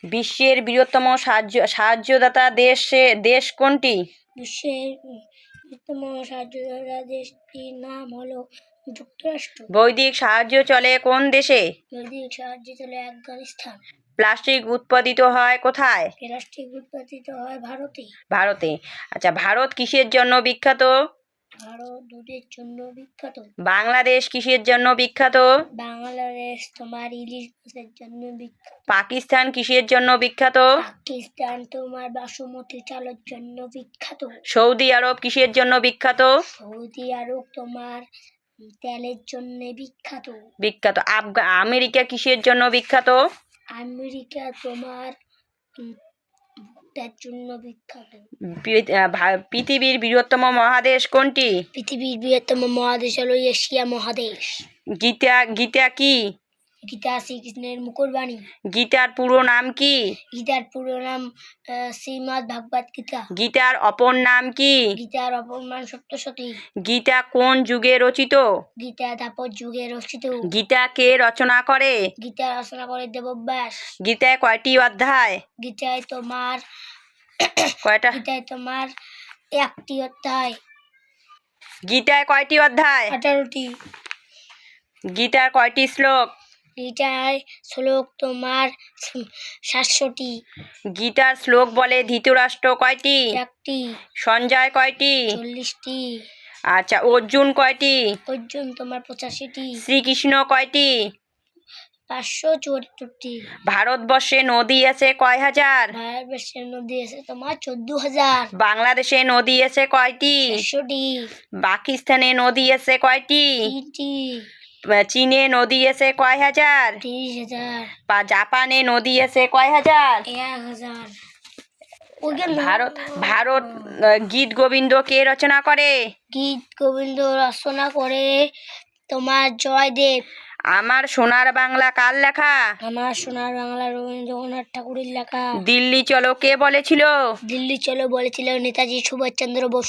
বিশ্বের বৃহত্তম সাহায্যদাতা দেশ কোনটি? বিশ্বের বৃহত্তম সাহায্যদাতা দেশটির নাম হলো যুক্তরাষ্ট্র। বৈদিক সাহায্য চলে কোন দেশে? বৈদিক সাহায্য চলে আফগানিস্তান। প্লাস্টিক উৎপাদিত হয় কোথায়? প্লাস্টিক উৎপাদিত হয় ভারতে। ভারতে। আচ্ছা, ভারত কিসের জন্য বিখ্যাত? ভারত দুধের জন্য বিখ্যাত। বাংলাদেশ কিসের জন্য বিখ্যাত? বাংলাদেশ তোমার ইলিশ মাছের জন্য বিখ্যাত। পাকিস্তান কিসের জন্য বিখ্যাত? পাকিস্তান তোমার বাসমতি চালের জন্য বিখ্যাত। সৌদি আরব কিসের জন্য বিখ্যাত? সৌদি আরব তোমার তেলের জন্য বিখ্যাত। বিখ্যাত। আমেরিকা কিসের জন্য বিখ্যাত? আমেরিকা তোমার ভুট্টার জন্য বিখ্যাত। পৃথিবীর বৃহত্তম মহাদেশ কোনটি? পৃথিবীর বৃহত্তম মহাদেশ হলো এশিয়া মহাদেশ। গীতা কি? গীতা শ্রীকৃষ্ণের মুখবাণী। গীতার পুরো নাম কি? গীতার পুরো নাম শ্রীমদ্ ভাগবত গীতা। গীতার অপর নাম কি? গীতার অপর নাম সপ্তশতী। গীতা কোন যুগে রচিত? গীতা দ্বাপর যুগে রচিত। গীতা কে রচনা করে? গীতা রচনা করে দেবব্যাস। গীতায় কয়টি অধ্যায়? গীতায় তোমার কয়টা? গীতায় তোমার একটি অধ্যায়। গীতায় কয়টি অধ্যায়? 18টি। গীতার কয়টি শ্লোক? গীতায় শ্লোক তোমার 700টি। গীতার শ্লোক বলে ধৃতরাষ্ট্র কয়টি? একটি। সঞ্জয় কয়টি? 40টি। আচ্ছা, অর্জুন কয়টি? অর্জুন তোমার 85টি। শ্রীকৃষ্ণ কয়টি? 574টি। ভারতবর্ষে নদী আছে কয় হাজার? ভারতবর্ষের নদী আছে তোমার 14,000। বাংলাদেশে নদী আছে কয়টি? 100টি। পাকিস্তানে নদী আছে কয়টি? 3টি। চীনে নদী আছে কয় হাজার? 30,000। জাপানে নদী আছে কয় হাজার? 1,000। ভারত গীত গোবিন্দ কে রচনা করে? গীত গোবিন্দ রচনা করে তোমার জয়দেব। আমার সোনার বাংলা কার লেখা? আমার সোনার বাংলা রবীন্দ্রনাথ ঠাকুরের লেখা। দিল্লি চলো কে বলেছিল? দিল্লি চলো বলেছিল নেতাজি সুভাষচন্দ্র বসু।